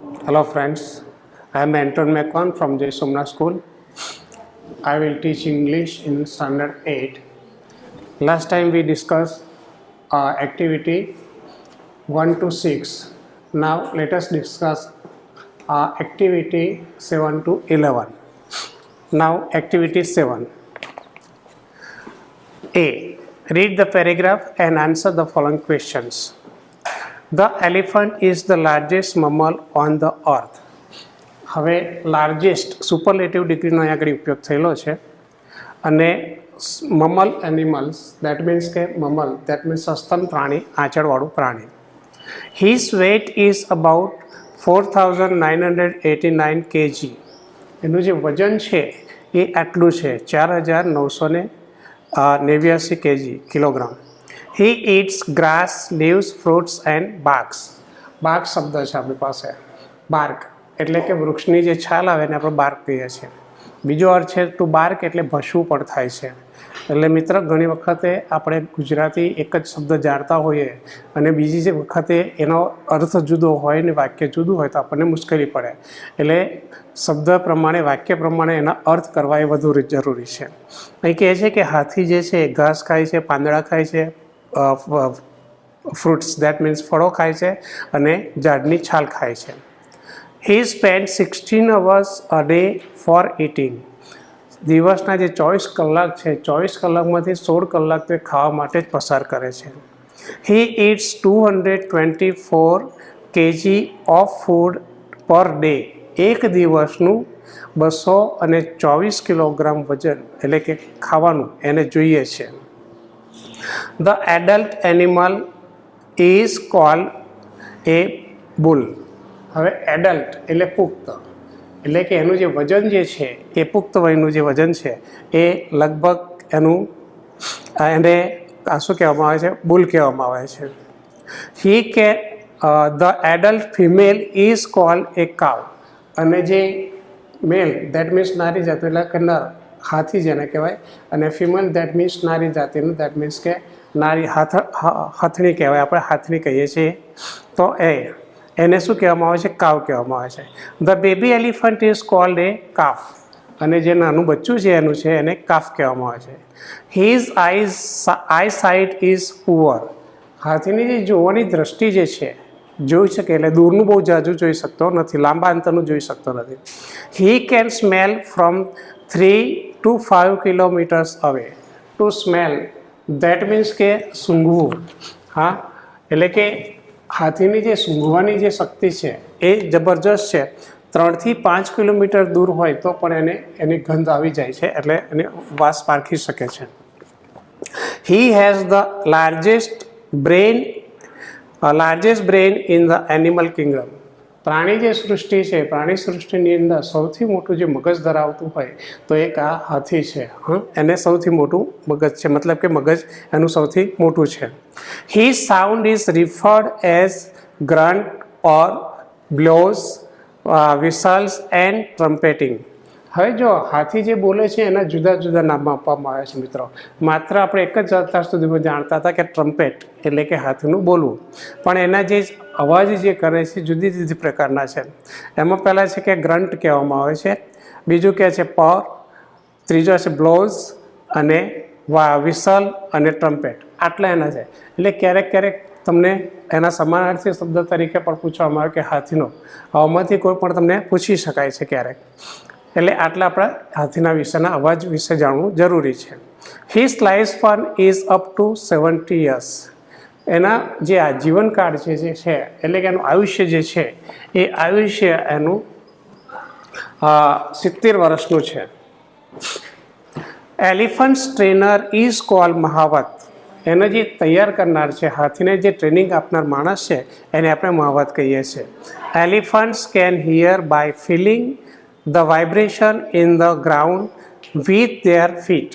Hello friends, I am Anton Mekwan from Jai Somnath School. I will teach English in Standard 8. Last time we discussed activity 1 to 6. Now let us discuss activity 7 to 11. Now activity 7. A. Read the paragraph and answer the following questions. The elephant is the largest mammal on the earth. હવે largest superlative ડિગ્રીનો અહીં આગળ ઉપયોગ થયેલો છે અને મમલ animals that means કે મમલ that means સસ્તન પ્રાણી આંચળવાળું પ્રાણી. His weight is about 4989 kg. એનું જે વજન છે એ આટલું છે 4989 kg kilogram. He eats grass leaves fruits and બાર્ક્સ. Bark શબ્દ છે આપણી પાસે. બાર્ક એટલે કે વૃક્ષની જે છાલ આવે એને આપણે બાર્ક કહીએ છીએ. બીજો અર્થ છે ટુ બાર્ક એટલે ભસવું પણ થાય છે. એટલે મિત્ર ઘણી વખતે આપણે ગુજરાતી એક જ શબ્દ જાણતા હોઈએ અને બીજી જે વખતે એનો અર્થ જુદો હોય ને વાક્ય જુદું હોય તો આપણને મુશ્કેલી પડે. એટલે શબ્દ પ્રમાણે વાક્ય પ્રમાણે એના અર્થ કરવા એ વધુ જરૂરી છે. અહીં કહે છે કે હાથી જે છે ઘાસ ખાય છે, પાંદડા ખાય છે, ફ્રૂટ્સ દેટ મીન્સ ફળો ખાય છે અને ઝાડની છાલ ખાય છે. He spent 16 hours a day for eating. દિવસના જે 24 કલાક છે 24 કલાકમાંથી 16 કલાક તે ખાવા માટે જ પસાર કરે છે. He eats 224 kg of food per day. એક દિવસનું 224 કિલોગ્રામ વજન એટલે કે ખાવાનું એને જોઈએ છે. The adult animal is called a bull. હવે એડલ્ટ એટલે પુખ્ત એટલે કે એનું જે વજન જે છે એ પુખ્ત વયનું જે વજન છે એ લગભગ એનું એને શું કહેવામાં આવે છે? બુલ કહેવામાં આવે છે. હી કે the adult female is called એ કાવ. અને જે મેલ દેટ મીન્સ નારી જાતિ એટલે કે નર હાથી જેને કહેવાય અને ફિમેલ દેટ મીન્સ નારી જાતિનું દેટ મીન્સ કે નારી હથણી કહેવાય, આપણે હાથણી કહીએ છીએ. તો એને શું કહેવામાં આવે છે? કાવ કહેવામાં આવે છે. The baby elephant is called A calf. અને જે નાનું બચ્ચું છે એનું છે એને કાફ કહેવામાં આવે છે. His eyesight is poor. હાથીની જે જોવાની દ્રષ્ટિ જે છે જોઈ શકે એટલે દૂરનું બહુ જાજુ જોઈ શકતો નથી, લાંબા અંતરનું જોઈ શકતો નથી. He can smell from 3 to 5 kilometres અવે. ટુ સ્મેલ દેટ મીન્સ કે સૂંઘવું. હા, એટલે કે હાથીની જે સૂંઘવાની જે શક્તિ છે એ જબરજસ્ત છે. 3 થી 5 કિલોમીટર દૂર હોય તો પણ એની ગંધ આવી જાય છે એટલે એને વાસ પારખી શકે છે. He has the largest brain in the animal Kingdom. પ્રાણી જે સૃષ્ટિ છે પ્રાણી સૃષ્ટિની અંદર સૌથી મોટું જે મગજ ધરાવતું હોય તો એક આ હાથી છે. એને સૌથી મોટું મગજ છે, મતલબ કે મગજ એનું સૌથી મોટું છે. He sound is referred as grunt or blows, whistles and trumpeting. હવે જો હાથી જે બોલે છે એના જુદા જુદા નામ આપવામાં આવ્યા છે મિત્રો. માત્ર આપણે એક જ અત્યાર સુધીમાં જાણતા હતા કે ટ્રમ્પેટ એટલે કે હાથીનું બોલવું, પણ એના જે અવાજ જે કરે છે જુદી જુદી પ્રકારના છે. એમાં પહેલાં છે કે ગ્રન્ટ કહેવામાં આવે છે, બીજું કહે છે પર, ત્રીજો છે બ્લોઝ અને વિસલ અને ટ્રમ્પેટ. આટલા એના છે. એટલે ક્યારેક ક્યારેક તમને એના સમાનાર્થી શબ્દ તરીકે પણ પૂછવામાં આવે કે હાથીનો. આમાંથી કોઈ પણ તમને પૂછી શકાય છે ક્યારેક. એટલે આટલા આપણા હાથીના વિશેના અવાજ વિશે જાણવું જરૂરી છે. His life span is up to 70 years. એના જે આ જીવનકાળ જે છે એટલે કે એનું આયુષ્ય જે છે એ આયુષ્ય એનું 70 વર્ષનું છે. Elephant trainer is called mahout. એને જે તૈયાર કરનાર છે, હાથીને જે ટ્રેનિંગ આપનાર માણસ છે એને આપણે મહાવત કહીએ છીએ. Elephants can hear by feeling the vibration in the ground with their feet.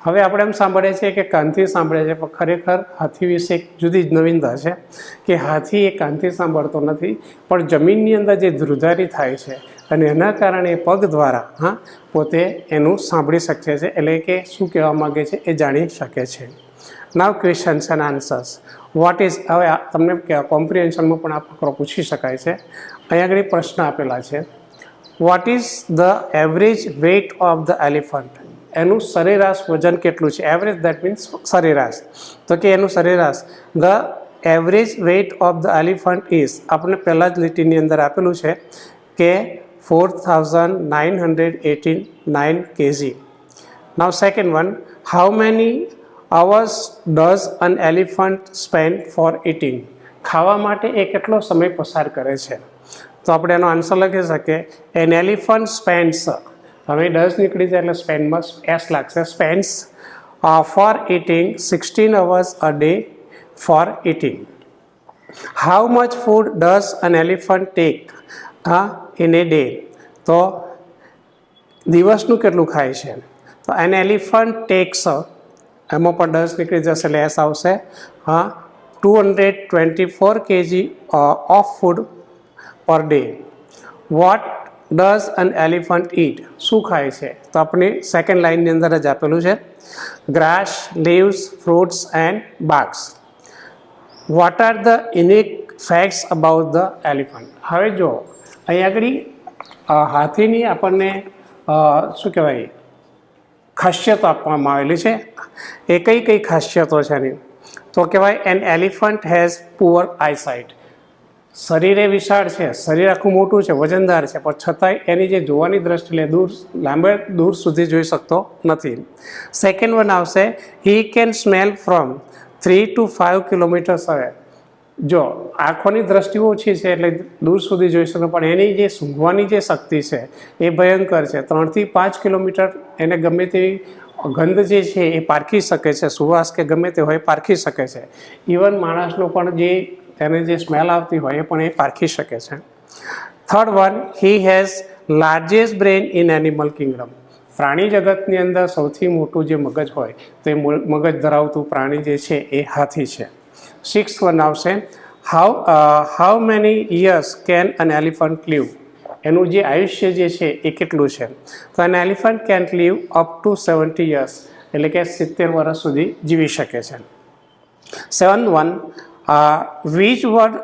હવે આપણે એમ સાંભળીએ છીએ કે કાનથી સાંભળે છે, પણ ખરેખર હાથી વિશે એક જુદી જ નવીનતા છે કે હાથી એ કાનથી સાંભળતો નથી, પણ જમીનની અંદર જે ધ્રુજારી થાય છે અને એના કારણે પગ દ્વારા પોતે એનું સાંભળી શકે છે, એટલે કે શું કહેવા માગે છે એ જાણી શકે છે. Now questions and answers. What is, હવે તમને કોમ્પ્રિહેન્શનમાં પણ આ ફકરો પૂછી શકાય છે. અહીં આગળ પ્રશ્ન આપેલા છે, what is the average weight of the elephant. એનું સરેરાશ વજન કેટલું છે? એવરેજ દેટ મીન્સ સરેરાશ. તો કે એનું સરેરાશ the average weight of the elephant is, આપણે પહેલાં જ લીટીની અંદર આપેલું છે કે 4989 kg. Now second one, how many hours does an elephant spend for eating? ખાવા માટે એ કેટલો સમય પસાર કરે છે? તો આપણે એનો આન્સર લખી શકીએ, એન એલિફન્ટ સ્પેન્ડ્સ, હવે ડઝ નીકળી જાય એટલે સ્પેન્ડમાં એસ લાગશે, સ્પેન્ડ્સ four eating 16 hours a day for eating. How much food does an elephant take in a day? તો દિવસનું કેટલું ખાય છે? તો એન એલિફન્ટ ટેક્સ, એમાં પણ ડઝ નીકળી જશે એટલે એસ આવશે, 224 kg of food per day. What does an elephant eat? શું ખાય છે? તો આપણી સેકન્ડ લાઇનની અંદર જ આપેલું છે, grass, leaves, fruits and barks. What are the unique facts about the elephant. હવે જો અહીં આગળ હાથીની આપણને શું કહેવાય ખાસિયતો આપવામાં આવેલી છે. એ કઈ કઈ ખાસિયતો છે એની? તો કહેવાય an elephant has poor eyesight. શરીરે વિશાળ છે, શરીર આખું મોટું છે, વજનદાર છે, પણ છતાંય એની જે જોવાની દ્રષ્ટિએ દૂર સુધી જોઈ શકતો નથી. સેકન્ડ વન આવશે, he can smell from 3 to 5 kilometres અવે. જો આંખોની દ્રષ્ટિ ઓછી છે એટલે દૂર સુધી જોઈ શકો, પણ એની જે સૂંઘવાની જે શક્તિ છે એ ભયંકર છે. 3 થી 5 કિલોમીટર એને ગમે તેવી ગંધ જે છે એ પારખી શકે છે, સુવાસ કે ગમે તે હોય પારખી શકે છે. ઇવન માણસનો પણ જે એને જે સ્મેલ આવતી હોય એ પણ એ પારખી શકે છે. Third one, he has largest brain in animal Kingdom. પ્રાણી જગતની અંદર સૌથી મોટું જે મગજ હોય તો એ મગજ ધરાવતું પ્રાણી જે છે એ હાથી છે. સિક્સ્થ વન આવશે, how many years can an elephant live. એનું જે આયુષ્ય જે છે એ કેટલું છે? તો an elephant can live up to 70 years, એટલે કે 70 વર્ષ સુધી જીવી શકે છે. Seventh one, which word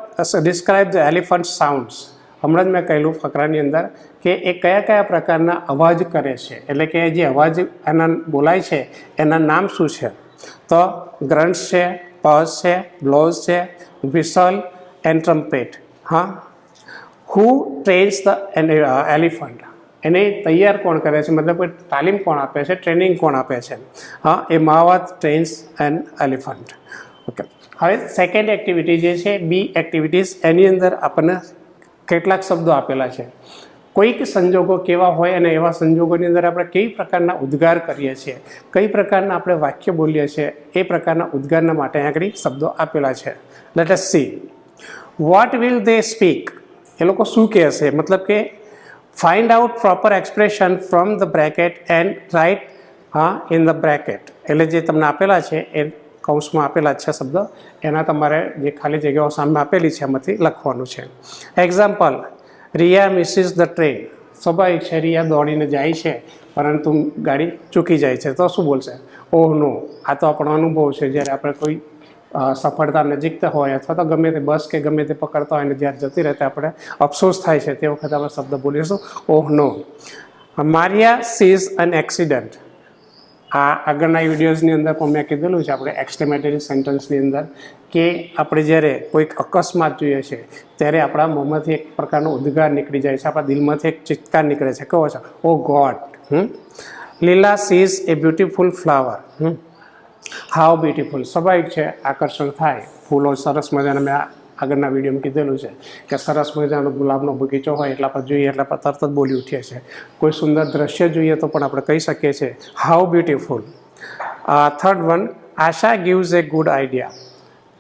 describe the elephant sounds. હમણાં જ મેં કહેલું ફકરાની અંદર કે એ કયા કયા પ્રકારના અવાજ કરે છે, એટલે કે જે અવાજ એના બોલાય છે એના નામ શું છે? તો ગ્રન્ટ્સ છે, પઝ છે, બ્લોઝ છે, વિસલ એન્ડ ટ્રમ્પેટ. હા, હુ ટ્રેન્સ ધ એલિફન્ટ. એને તૈયાર કોણ કરે છે, મતલબ કે તાલીમ કોણ આપે છે, ટ્રેનિંગ કોણ આપે છે? હા, એ માવાત ટ્રેન્સ એન્ડ એલિફન્ટ. ઓકે, હવે સેકન્ડ એક્ટિવિટી જે છે બી એક્ટિવિટીઝ, એની અંદર આપણને કેટલાક શબ્દો આપેલા છે. કોઈક સંજોગો કેવા હોય અને એવા સંજોગોની અંદર આપણે કઈ પ્રકારના ઉદ્ગાર કરીએ છીએ, કઈ પ્રકારના આપણે વાક્ય બોલીએ છીએ, એ પ્રકારના ઉદ્ગારના માટે આગળ શબ્દો આપેલા છે. Let us see. What will they speak. એ લોકો શું કહેશે, મતલબ કે find out proper expression from the bracket and write in the bracket. એટલે જે તમને આપેલા છે એ કૌંસમાં આપેલા છે શબ્દ, એના તમારે જે ખાલી જગ્યાઓ સામે આપેલી છે એમાંથી લખવાનું છે. Example, Riya misses the train. સ્વાભાવિક છે, રિયા દોડીને જાય છે પરંતુ ગાડી ચૂકી જાય છે, તો શું બોલશે? ઓહ નો. આ તો આપણો અનુભવ છે, જ્યારે આપણે કોઈ સફળતા નજીકતા હોય અથવા તો ગમે તે બસ કે ગમે તે પકડતા હોય ને જ્યારે જતી રહેતા આપણે અફસોસ થાય છે, તે વખતે આપણે શબ્દ બોલીશું oh no. Maria sees an accident. આ આગળના વિડીયોઝની અંદર પણ મેં કીધેલું છે આપણે એક્સક્લેમેટરી સેન્ટન્સની અંદર કે આપણે જ્યારે કોઈક અકસ્માત જોઈએ છે ત્યારે આપણા મોંમાંથી એક પ્રકારનો ઉદ્ગાર નીકળી જાય છે, આપણા દિલમાંથી એક ચિત્કાર નીકળે છે, કહો છો oh God. Leela sees a beautiful flower. How beautiful. સ્વાભાવિક છે, આકર્ષણ થાય. ફૂલો સરસ મજાના, મેં આગળના વિડીયોમાં કીધેલું છે કે સરસ મજાનો ગુલાબનો બગીચો હોય એટલે આપણે જોઈએ એટલે આપણે તરત જ બોલી ઉઠીએ છીએ. કોઈ સુંદર દ્રશ્ય જોઈએ તો પણ આપણે કહી શકીએ છીએ how beautiful. Third one, Asha gives a good idea.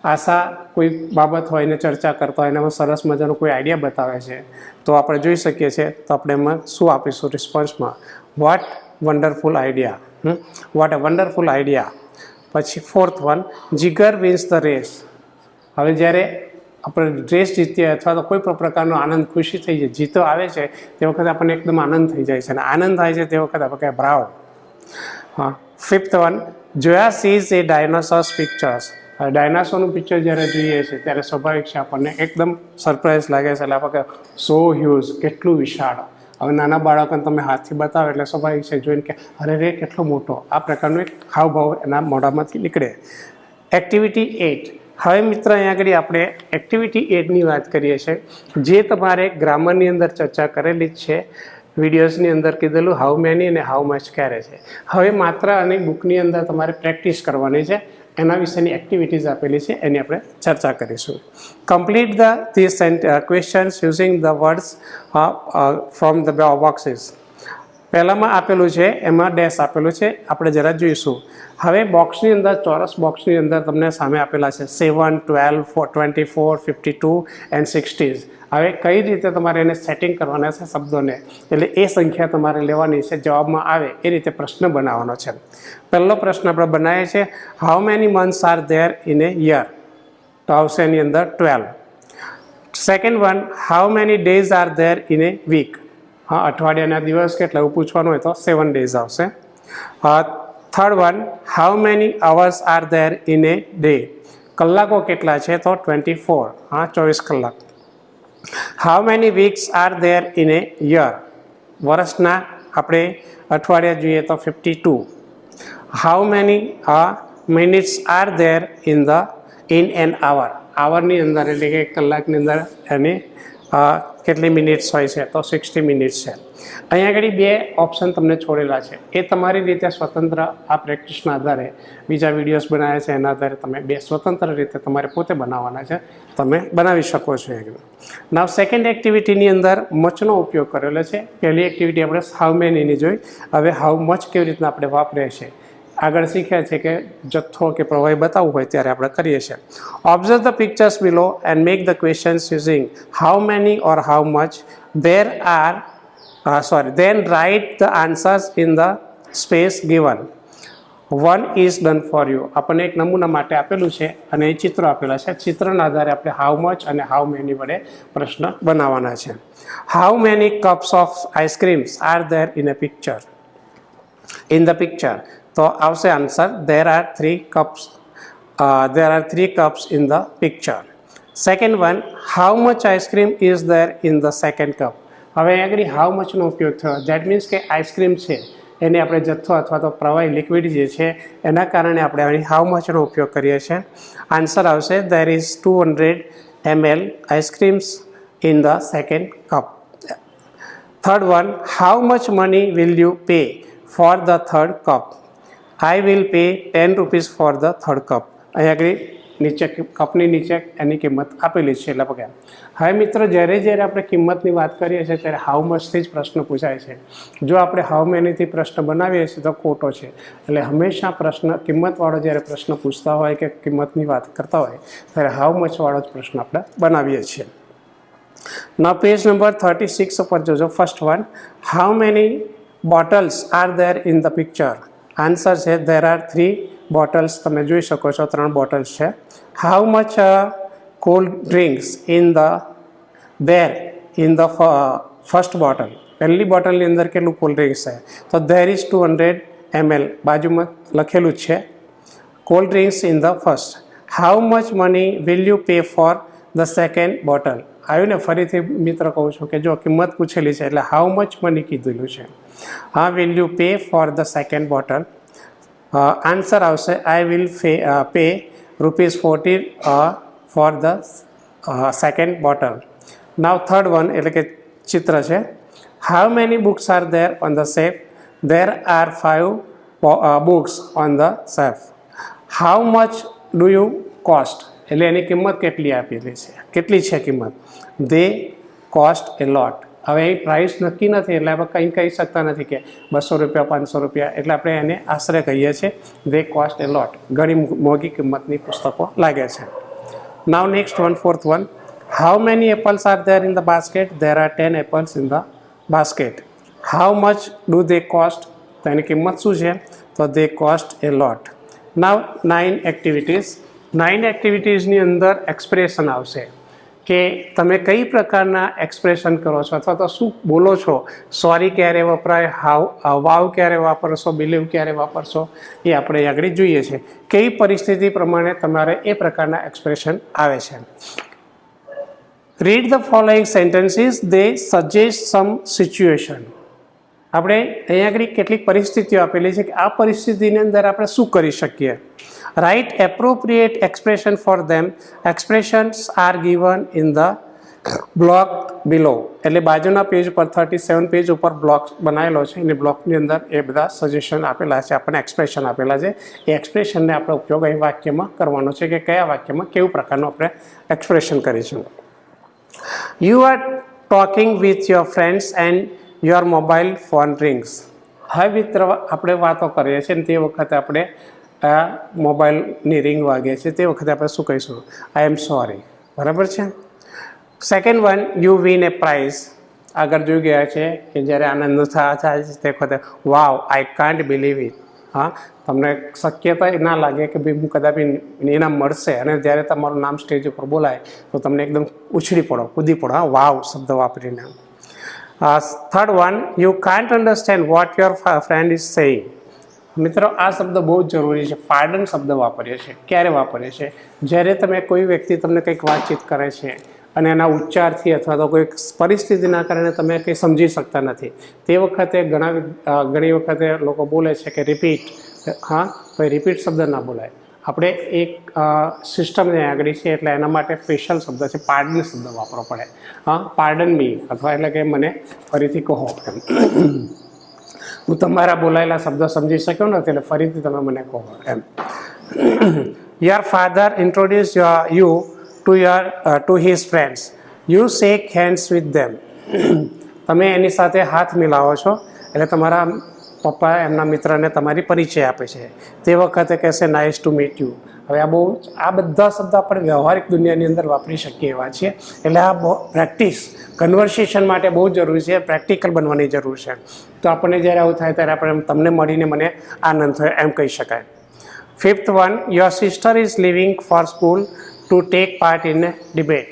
Asha કોઈ બાબત હોય ને ચર્ચા કરતા હોય એનામાં સરસ મજાનો કોઈ આઈડિયા બતાવે છે તો આપણે જોઈ શકીએ છીએ, તો આપણે એમાં શું આપીશું રિસ્પોન્સમાં? What wonderful idea. What a wonderful idea. પછી fourth one, Jigar wins the race. હવે જ્યારે આપણે રેસ જીતીએ અથવા તો કોઈ પણ પ્રકારનો આનંદ ખુશી થઈ જાય, જીતો આવે છે તે વખતે આપણને એકદમ આનંદ થઈ જાય છે, અને આનંદ થાય છે તે વખતે આપણે કહે બ્રાવો. હા. ફિફ્થ વન, જોયા સીઝ એ ડાયનોસોર્સ પિક્ચર્સ. ડાયનાસોરનું પિક્ચર જ્યારે જોઈએ છે ત્યારે સ્વાભાવિક છે આપણને એકદમ સરપ્રાઇઝ લાગે છે. એટલે આપણે સો હ્યુઝ, કેટલું વિશાળ. હવે નાના બાળકોને તમે હાથથી બતાવો એટલે સ્વાભાવિક છે જોઈને કે અરે રે કેટલો મોટો, આ પ્રકારનું એક હાવભાવ એના મોઢામાંથી નીકળે. એક્ટિવિટી 8. હવે મિત્ર અહીંયા આગળ આપણે એક્ટિવિટી 8ની વાત કરીએ છીએ, જે તમારે ગ્રામરની અંદર ચર્ચા કરેલી જ છે. વિડીયોઝની અંદર કીધેલું હાઉ મેની અને હાઉ મચ ક્યારે છે. હવે માત્ર અને બુકની અંદર તમારે પ્રેક્ટિસ કરવાની છે, એના વિશેની એક્ટિવિટીઝ આપેલી છે, એની આપણે ચર્ચા કરીશું. Complete this questions using the words from the boxes. પહેલામાં આપેલું છે એમાં ડેશ આપેલું છે, આપણે જરા જોઈશું. હવે બોક્સની અંદર, ચોરસ બોક્સની અંદર તમને સામે આપેલા છે 7, 12, 24, 52 એન્ડ 60. હવે કઈ રીતે તમારે એને સેટિંગ કરવાના છે શબ્દોને, એટલે એ સંખ્યા તમારે લેવાની છે, જવાબમાં આવે એ રીતે પ્રશ્ન બનાવવાનો છે. પહેલો પ્રશ્ન આપણે બનાવીએ છીએ, how many months are there in a year? તો આવશે એની અંદર 12. Second one, how many days are there in a week? હા, અઠવાડિયાના દિવસ કેટલા એવું પૂછવાનું હોય તો 7 ડેઝ આવશે. Third one, how many hours are there in a day? કલાકો કેટલા છે તો 24. હા, 24 કલાક. How many weeks are there in a year? વર્ષના આપણે અઠવાડિયા જોઈએ તો 52. How many minutes are there in an hour? આવરની અંદર એટલે કે કલાકની અંદર એની કેટલી મિનિટ્સ હોય છે તો 60 મિનિટ્સ છે. અહીંયા આગળ બે ઓપ્શન તમને છોડેલા છે, એ તમારી રીતે સ્વતંત્ર આ પ્રેક્ટિસના આધારે બીજા વિડીયોઝ બનાવ્યા છે એના આધારે તમે બે સ્વતંત્ર રીતે તમારે પોતે બનાવવાના છે, તમે બનાવી શકો છો. નાવ સેકન્ડ એક્ટિવિટીની અંદર મચનો ઉપયોગ કરેલો છે. પહેલી એક્ટિવિટી આપણે હાઉ મેનીની જોઈ, હવે હાઉ મચ કેવી રીતના આપણે વાપરીએ છીએ આગળ શીખ્યા છે કે જથ્થો કે પ્રવાહી બતાવવું હોય ત્યારે આપણે કરીએ છીએ. Observe the pictures below and make the questions using how many or how much there are then write the answers in the space given. 1 is done for you. આપણને એક નમૂના માટે આપેલું છે અને એ ચિત્રો આપેલા છે. ચિત્રના આધારે આપણે હાઉ મચ અને હાઉ મેની વડે પ્રશ્ન બનાવવાના છે. How many cups of ice creams R there in a picture? In the picture તો આવશે answer there are 3 cups. There are 3 cups in the picture. Second one, how much ice cream is there in the second cup? હવે આગળ how મચનો ઉપયોગ થયો, that means કે ice cream છે એને આપણે જથ્થો અથવા તો પ્રવાહી લિક્વિડ જે છે એના કારણે આપણે અહીં હાઉ મચનો ઉપયોગ કરીએ છીએ. આન્સર આવશે there is 200 ml ice creams in the second cup. Third one, how much money will you pay for the third cup? I will pay 10 rupees for the third cup. અહીં આગળ નીચે કપની નીચે એની કિંમત આપેલી છે એટલે પગાર. હવે મિત્રો જ્યારે આપણે કિંમતની વાત કરીએ છીએ ત્યારે હાઉ મચથી જ પ્રશ્ન પૂછાય છે. જો આપણે હાઉ મેનીથી પ્રશ્ન બનાવીએ છીએ તો ખોટો છે. એટલે હંમેશા પ્રશ્ન કિંમતવાળો જ્યારે પ્રશ્ન પૂછતા હોય કે કિંમતની વાત કરતા હોય ત્યારે હાઉ મચવાળો જ પ્રશ્ન આપણે બનાવીએ છીએ. ના પેજ નંબર 36 ઉપર જોજો. First one, how many bottles R there in the picture? Answer છે ધેર આર 3 બોટલ્સ. તમે જોઈ શકો છો 3 બોટલ્સ છે. How much cold drinks there in the first bottle? પહેલી બોટલની અંદર કેટલું કોલ્ડ ડ્રિંક્સ છે તો ધેર ઇઝ 200 ml. બાજુમાં લખેલું જ છે cold drinks in the first. How much money will you pay for the second bottle? આવ્યું ને? ફરીથી મિત્ર કહું છું કે જો કિંમત પૂછેલી છે એટલે હાઉ મચ મની કીધેલું છે. હા, will you pay for the second bottle? Answer આવશે I will pay ₹40 for the second bottle. Now third one એટલે કે ચિત્ર છે. How many books are there on the shelf? There are 5 books on the shelf. How much do you cost? એટલે એની કિંમત કેટલી આપેલી છે, કેટલી છે કિંમત? They cost a lot. હવે એ પ્રાઇસ નક્કી નથી એટલે આપણે કંઈ કહી શકતા નથી કે 200 રૂપિયા 500 રૂપિયા, એટલે આપણે એને આશરે કહીએ છીએ દે કોસ્ટ એ લોટ. ઘણી મોંઘી કિંમતની પુસ્તકો લાગે છે. Now next one, fourth one, how many apples are there in the basket? There are 10 apples in the basket. How much do they cost? તો એની કિંમત શું છે તો દે cost a lot. Now 9 activities. 9 એક્ટિવિટીઝની અંદર એક્સપ્રેશન આવશે કે તમે કઈ પ્રકારના એક્સપ્રેશન કરો છો અથવા તો શું બોલો છો. સોરી ક્યારે વપરાય, વાવ ક્યારે વાપરશો, બિલીવ ક્યારે વાપરશો, એ આપણે આગળ જોઈએ છે. કઈ પરિસ્થિતિ પ્રમાણે તમારે એ પ્રકારના એક્સપ્રેશન આવે છે. Read the following sentences, they suggest some situation. આપણે અહીંયા આગળ કેટલીક પરિસ્થિતિઓ આપેલી છે કે આ પરિસ્થિતિની અંદર આપણે શું કરી શકીએ. Write appropriate expression for them. Expressions are given in the block below. એટલે બાજુના પેજ પર 37 પેજ ઉપર બ્લોક બનાવેલો છે અને બ્લોકની અંદર એ બધા સજેશન આપેલા છે, આપણને એક્સપ્રેશન આપેલા છે. એ એક્સપ્રેશનને આપણે ઉપયોગ અહીં વાક્યમાં કરવાનો છે કે કયા વાક્યમાં કેવું પ્રકારનું આપણે એક્સપ્રેશન કરીશું. You are talking with your friends and your mobile phone rings. હવે મિત્ર આપણે વાતો કરીએ છીએ ને તે વખતે આપણે આ મોબાઈલની રિંગ વાગે છે, તે વખતે આપણે શું કહીશું? I am sorry. બરાબર છે. Second one, you win a prize. આગળ જોઈ ગયા છે કે જ્યારે આનંદ થાય તે વખતે વાવ, આઈ કાન્ટ બિલીવ ઇટ. હા, તમને શક્યતા ના લાગે કે ભાઈ હું કદાચ ઇનામ મળશે, અને જ્યારે તમારું નામ સ્ટેજ ઉપર બોલાય તો તમને એકદમ ઉછળી પડો, કૂદી પડો. હા, વાવ શબ્દ વાપરીને. Third one, you can't understand what your friend is saying. મિત્રો આ શબ્દ બહુ જ જરૂરી છે. પાર્ડન શબ્દ વાપરીએ છીએ. ક્યારે વાપરીએ છીએ? જ્યારે તમે કોઈ વ્યક્તિ તમને કંઈક વાતચીત કરે છે અને એના ઉચ્ચારથી અથવા તો કોઈ પરિસ્થિતિના કારણે તમે કંઈ સમજી શકતા નથી, તે વખતે ઘણી વખતે લોકો બોલે છે કે રિપીટ. હા, તો એ રિપીટ શબ્દ ના બોલાય. આપણે એક સિસ્ટમને આગળ છે એટલે એના માટે સ્પેશિયલ શબ્દ છે, પાર્ડન શબ્દ વાપરવો પડે. હા, પાર્ડન મી, અથવા એટલે કે મને ફરીથી કહો એમ. હું તમારા બોલાયેલા શબ્દ સમજી શક્યો નથી એટલે ફરીથી તમે મને કહો એમ. Your father introduce you to his friends. You shake hands with them. તમે એની સાથે હાથ મિલાવો છો એટલે તમારા પપ્પા એમના મિત્રને તમારી પરિચય આપે છે. તે વખતે કહેશે નાઇસ ટુ મીટ યુ. હવે આ બધા શબ્દ આપણે વ્યવહારિક દુનિયાની અંદર વાપરી શકીએ એવા છીએ. એટલે આ પ્રેક્ટિસ કન્વર્સેશન માટે બહુ જરૂરી છે, પ્રેક્ટિકલ બનવાની જરૂર છે. તો આપણને જ્યારે આવું થાય ત્યારે આપણે તમને મળીને મને આનંદ થયો એમ કહી શકાય. Fifth one, your sister is living for school to take part in debate.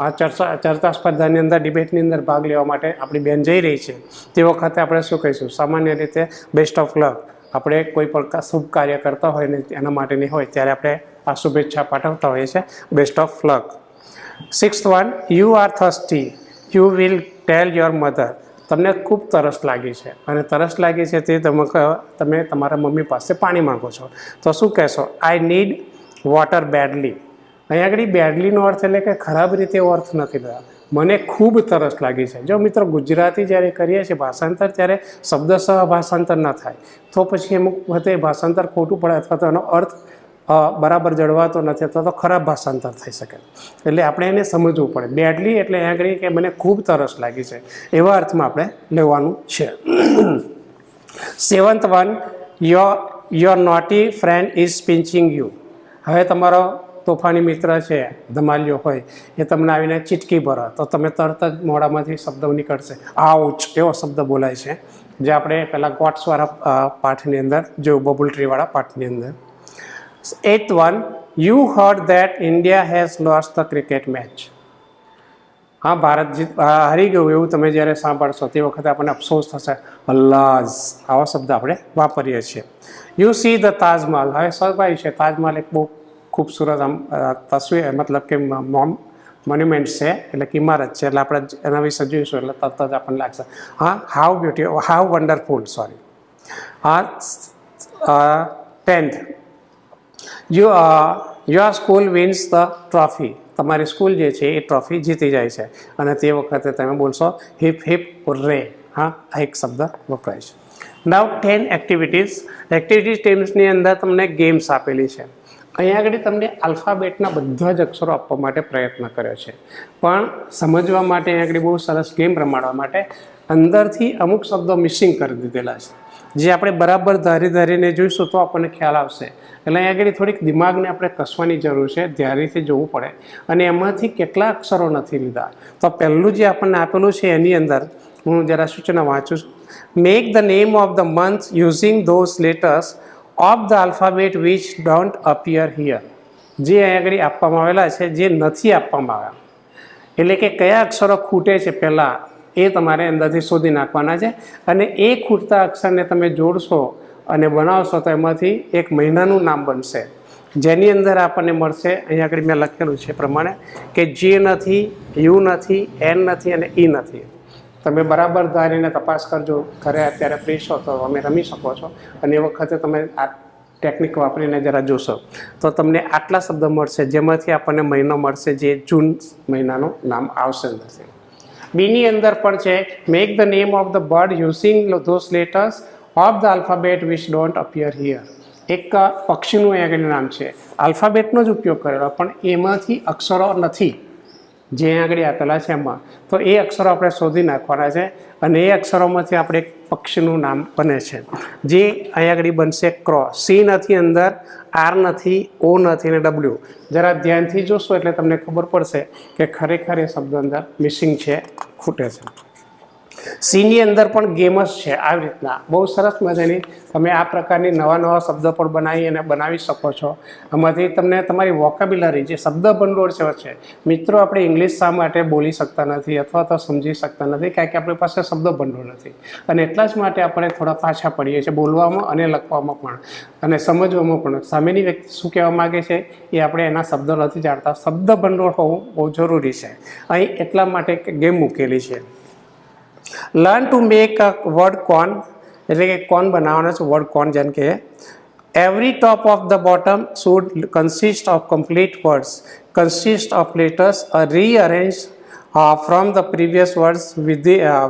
આ ચર્ચા સ્પર્ધાની અંદર, ડિબેટની અંદર ભાગ લેવા માટે આપણી બેન જઈ રહી છે. તે વખતે આપણે શું કહીશું? સામાન્ય રીતે બેસ્ટ ઓફ લક. આપણે કોઈ પણ શુભ કાર્ય કરતા હોય ને એના માટેની હોય ત્યારે આપણે આ શુભેચ્છા પાઠવતા હોઈએ છીએ, best of luck. Sixth one, you are thirsty. You will tail your mother. તમને ખૂબ તરસ લાગી છે અને તરસ લાગી છે તે તમે તમારા મમ્મી પાસે પાણી માગો છો, તો શું કહેશો? I need water badly. અહીંયા આગળ બેડલીનો અર્થ એટલે કે ખરાબ રીતે એવો અર્થ નથી લેવા. મને ખૂબ તરસ લાગી છે. જો મિત્રો ગુજરાતી જ્યારે કરીએ છીએ ભાષાંતર, ત્યારે શબ્દસહ ભાષાંતર ન થાય તો પછી અમુક વખતે ભાષાંતર ખોટું પડે અથવા તો એનો અર્થ બરાબર જળવાતો નથી અથવા તો ખરાબ ભાષાંતર થઈ શકે. એટલે આપણે એને સમજવું પડે. બેડલી એટલે અહીંયા આગળ કે મને ખૂબ તરસ લાગી છે એવા અર્થમાં આપણે લેવાનું છે. Seventh one, your naughty friend is pinching you. હવે તમારો તોફાની મિત્ર છે, ધમાલિયો હોય, એ તમને આવીને ચીટકી ભરે તો તમે તરત જ મોઢામાંથી શબ્દ નીકળશે, આઉચ એવો શબ્દ બોલાય છે, જે આપણે પહેલાં ગોટ્સવાળા પાઠની અંદર જોયું, બબુલ ટ્રીવાળા પાઠની અંદર. Eighth one, you heard that India has lost the cricket match. હા, ભારત હારી ગયું એવું તમે જ્યારે સાંભળશો તે વખતે આપણને અફસોસ થશે, અલ્લાઝ આવો શબ્દ આપણે વાપરીએ છીએ. You see the Taj Mahal. હવે સ્વાભાવિક છે, તાજમહલ એક બહુ ખૂબસૂરત તસવીર, મતલબ કે મોન્યુમેન્ટ છે, એટલે કે ઇમારત છે, એટલે આપણે એના વિશે જોઈશું એટલે તરત જ આપણને લાગશે હા, how beauty, how wonderful. Sorry. હા, 10th, your school wins the trophy. તમારી સ્કૂલ જે છે એ ટ્રોફી જીતી જાય છે અને તે વખતે તમે બોલશો હિપ હિપ હુર્રે. હા, આ એક શબ્દ વપરાય છે. નાવ 10 એક્ટિવિટીઝ. એક્ટિવિટીઝ ટીમ્સની અંદર તમને ગેમ્સ આપેલી છે. અહીંયા આગળ તમને આલ્ફાબેટના બધા જ અક્ષરો આપવા માટે પ્રયત્ન કર્યો છે, પણ સમજવા માટે અહીંયા આગળ બહુ સરસ ગેમ રમાડવા માટે અંદરથી અમુક શબ્દો મિસિંગ કરી દીધેલા છે, જે આપણે બરાબર ધારીને જોઈશું તો આપણને ખ્યાલ આવશે. એટલે અહીંયા આગળ થોડીક દિમાગને આપણે કસવાની જરૂર છે, ધ્યાનથી જોવું પડે. અને એમાંથી કેટલા અક્ષરો નથી લીધા. તો પહેલું જે આપણને આપેલું છે એની અંદર હું જરા સૂચના વાંચું છું. Make the name of the month using those letters of the alphabet which don't appear here. જે અહીંયા આગળ આપવામાં આવેલા છે, જે નથી આપવામાં આવ્યા. એટલે કે કયા અક્ષરો ખૂટે છે પહેલાં એ તમારે અંદરથી શોધી નાખવાના છે, અને એ ખૂટતા અક્ષરને તમે જોડશો અને બનાવશો તો એમાંથી એક મહિનાનું નામ બનશે, જેની અંદર આપણને મળશે, અહીંયા આગળ મેં લખેલું છે પ્રમાણે કે જે નથી, યુ નથી, એન નથી અને ઈ નથી. તમે બરાબર ધારીને તપાસ કરજો, ઘરે અત્યારે ફ્રી છો તો તમે રમી શકો છો, અને એ વખતે તમે આ ટેકનિક વાપરીને જરા જોશો તો તમને આટલા શબ્દ મળશે, જેમાંથી આપણને મહિનો મળશે જે જૂન મહિનાનું નામ આવશે અંદરથી. બીની અંદર પણ છે make the name of the bird using those letters of the alphabet which don't appear here. એક પક્ષીનું અહીંયા આગળ નામ છે, આલ્ફાબેટનો જ ઉપયોગ કરેલો પણ એમાંથી અક્ષરો નથી જે અહીંયા આગળ આપેલા છે એમાં, તો એ અક્ષરો આપણે શોધી નાખવાના છે, અને એ અક્ષરોમાંથી આપણે એક પક્ષીનું નામ બને છે, જે અહીંયા આગળ બનશે ક્રો. સી નથી અંદર, આર નથી, ઓ નથી અને ડબલ્યુ. જરા ધ્યાનથી જોશો એટલે તમને ખબર પડશે કે ખરેખર એ શબ્દ અંદર મિસિંગ છે, ખૂટે છે. સીની અંદર પણ ગેમ્સ છે, આવી રીતના બહુ સરસ મજાની તમે આ પ્રકારની નવા શબ્દ પણ બનાવી અને બનાવી શકો છો. આમાંથી તમને તમારી વોકેબ્યુલરી જે શબ્દ ભંડોળ છે, મિત્રો આપણે ઇંગ્લિશ શા માટે બોલી શકતા નથી અથવા તો સમજી શકતા નથી, કારણ કે આપણી પાસે શબ્દ ભંડોળ નથી, અને એટલા જ માટે આપણે થોડા પાછા પડીએ છીએ બોલવામાં અને લખવામાં પણ અને સમજવામાં પણ. સામેની વ્યક્તિ શું કહેવા માગે છે એ આપણે એના શબ્દો નથી જાણતા. શબ્દ ભંડોળ હોવું બહુ જરૂરી છે. અહીં એટલા માટે ગેમ મૂકેલી છે. Learn to make a word cone, એટલે કે કોન બનાવવાનો છે, વર્ડ કોન. જેમ કે every top of the bottom should consist of complete words, consist of letters rearrange from the previous words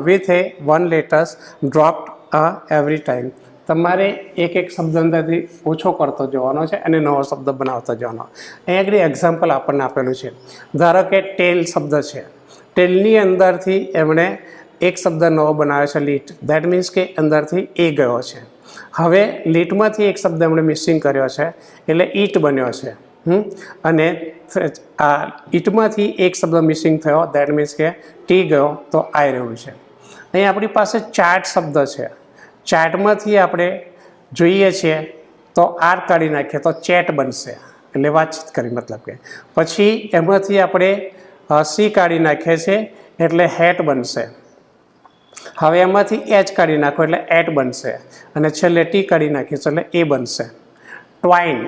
with a one letters dropped every time. તમારે એક શબ્દ અંદરથી ઓછો કરતો જવાનો છે અને નવો શબ્દ બનાવતો જવાનો. અહીં આગળ એક્ઝામ્પલ આપણને આપેલું છે. ધારો કે ટેલ શબ્દ છે, ટેલની અંદરથી એમણે એક શબ્દ નવો બનાવ્યો છે, લીટ. દેટ મીન્સ કે અંદરથી એ ગયો છે. હવે લીટમાંથી એક શબ્દ એમણે મિસિંગ કર્યો છે એટલે ઈટ બન્યો છે, અને આ ઈટમાંથી એક શબ્દ મિસિંગ થયો, દેટ મીન્સ કે ટી ગયો તો આઈ રહ્યું છે. અહીં આપણી પાસે ચાર્ટ શબ્દ છે, ચાર્ટમાંથી આપણે જોઈએ છીએ તો આર કાઢી નાખીએ તો ચેટ બનશે, એટલે વાતચીત કરી મતલબ કે. પછી એમાંથી આપણે સી કાઢી નાખીએ છીએ એટલે હેટ બનશે. હવે એમાંથી એચ કાઢી નાખો એટલે એટ બનશે, અને છેલ્લે ટી કાઢી નાખીશું એટલે એ બનશે. ટ્વાઇન,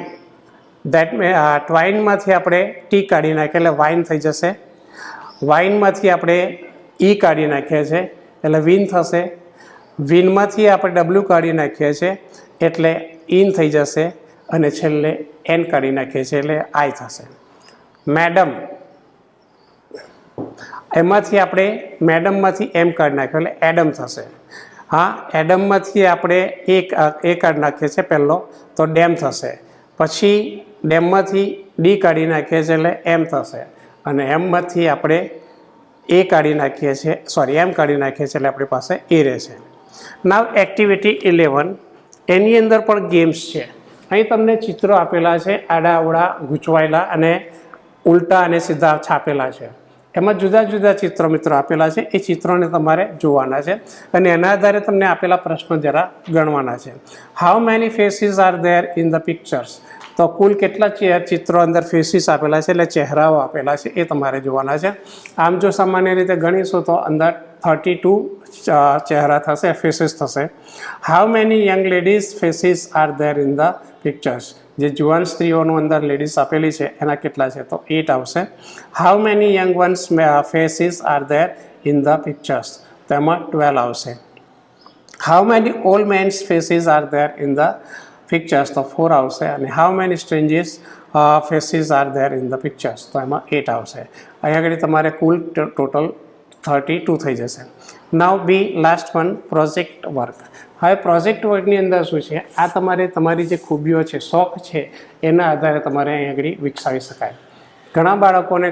દેટ ટ્વાઇનમાંથી આપણે ટી કાઢી નાખીએ એટલે વાઇન થઈ જશે. વાઇનમાંથી આપણે ઈ કાઢી નાખીએ છીએ એટલે વિન થશે. વિનમાંથી આપણે ડબલ્યુ કાઢી નાખીએ છીએ એટલે ઇન થઈ જશે, અને છેલ્લે એન કાઢી નાખીએ છીએ એટલે આઈ થશે. મેડમ, એમાંથી આપણે મેડમમાંથી એમ કાઢી નાખ્યો એટલે એડમ થશે. હા, એડમમાંથી આપણે એ કાઢી નાખીએ છીએ પહેલો તો ડેમ થશે. પછી ડેમમાંથી ડી કાઢી નાખીએ છીએ એટલે એમ થશે, અને એમમાંથી આપણે એ કાઢી નાખીએ છીએ, સોરી એમ કાઢી નાખીએ છીએ એટલે આપણી પાસે એ રહેશે. નાવ એક્ટિવિટી 11, એની અંદર પણ ગેમ્સ છે. અહીં તમને ચિત્રો આપેલા છે, આડા અવળા ગૂંચવાયેલા અને ઉલટા અને સીધા છાપેલા છે. એમાં જુદા જુદા ચિત્રો મિત્રો આપેલા છે, એ ચિત્રોને તમારે જોવાના છે અને એના આધારે તમને આપેલા પ્રશ્નો જરા ગણવાના છે. How many faces are there in the pictures, તો કુલ કેટલા ચિત્રો અંદર ફેસીસ આપેલા છે એટલે ચહેરાઓ આપેલા છે એ તમારે જોવાના છે. આમ જો સામાન્ય રીતે ગણીશું તો અંદર 32 ચહેરા થશે, ફેસીસ થશે. How many young ladies faces are there in the pictures, જે જુવાન સ્ત્રીઓનું અંદર લેડીઝ આપેલી છે એના કેટલા છે તો 8 આવશે. How many young ones faces are there in the pictures, તો એમાં 12 આવશે. How many old mens faces are there in the pictures, તો 4 આવશે. અને how many strangers faces are there in the pictures, તો એમાં 8 આવશે. અહીંયા આગળ તમારે કુલ ટોટલ 32 થઈ જશે. નાવ બી લાસ્ટ વન, પ્રોજેક્ટ વર્ક. હવે પ્રોજેક્ટ વર્કની અંદર શું છે, આ તમારે તમારી જે ખૂબીઓ છે, શોખ છે, એના આધારે તમારે અહીં આગળ વિકસાવી શકાય. ઘણા બાળકોને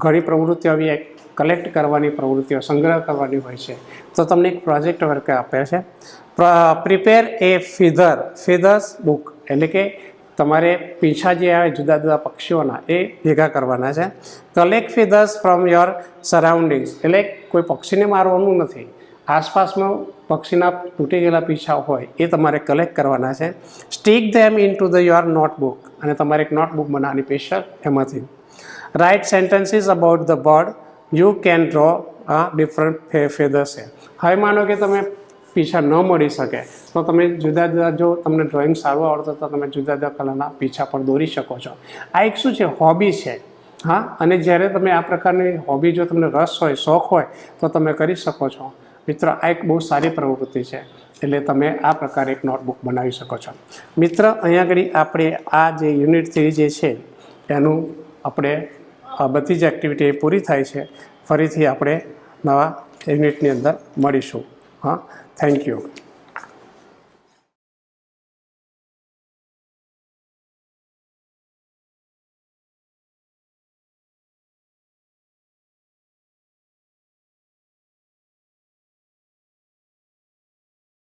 ઘણી પ્રવૃત્તિઓ આવી કલેક્ટ કરવાની પ્રવૃત્તિઓ, સંગ્રહ કરવાની હોય છે, તો તમને એક પ્રોજેક્ટ વર્ક આપે છે. પ્રિપેર એ ફીધર્સ બુક, એટલે કે તમારે પીંછા જે આવે જુદા જુદા પક્ષીઓના એ ભેગા કરવાના છે. કલેક્ટ ફીધર્સ ફ્રોમ યોર સરાઉન્ડિંગ્સ, એટલે કોઈ પક્ષીને મારવાનું નથી, આસપાસમાં પક્ષીના તૂટી ગયેલા પીંછા હોય એ તમારે કલેક્ટ કરવાના છે. Stick them in to the your notebook, અને તમારે એક નોટબુક બનાવવાની સ્પેશિયલ એમાંથી. Write sentences about the bird you can draw different feathers છે. હવે માનો કે તમે પીછા ન મળી શકે તો તમે જુદા જુદા, જો તમને ડ્રોઈંગ સારું આવડતું તો તમે જુદા જુદા કલરના પીછા પણ દોરી શકો છો. આ એક શું છે, હોબી છે. હા, અને જ્યારે તમે આ પ્રકારની હોબી, જો તમને રસ હોય, શોખ હોય તો તમે કરી શકો છો. મિત્ર, આ એક બહુ સારી પ્રવૃત્તિ છે. એટલે તમે આ પ્રકારે એક નોટબુક બનાવી શકો છો. મિત્ર, અહીંયા આગળ આપણે આ જે યુનિટ 3 જે છે એનું આપણે બધી જ એક્ટિવિટી પૂરી થાય છે. ફરીથી આપણે નવા યુનિટની અંદર મળીશું. હા, થેન્ક યુ.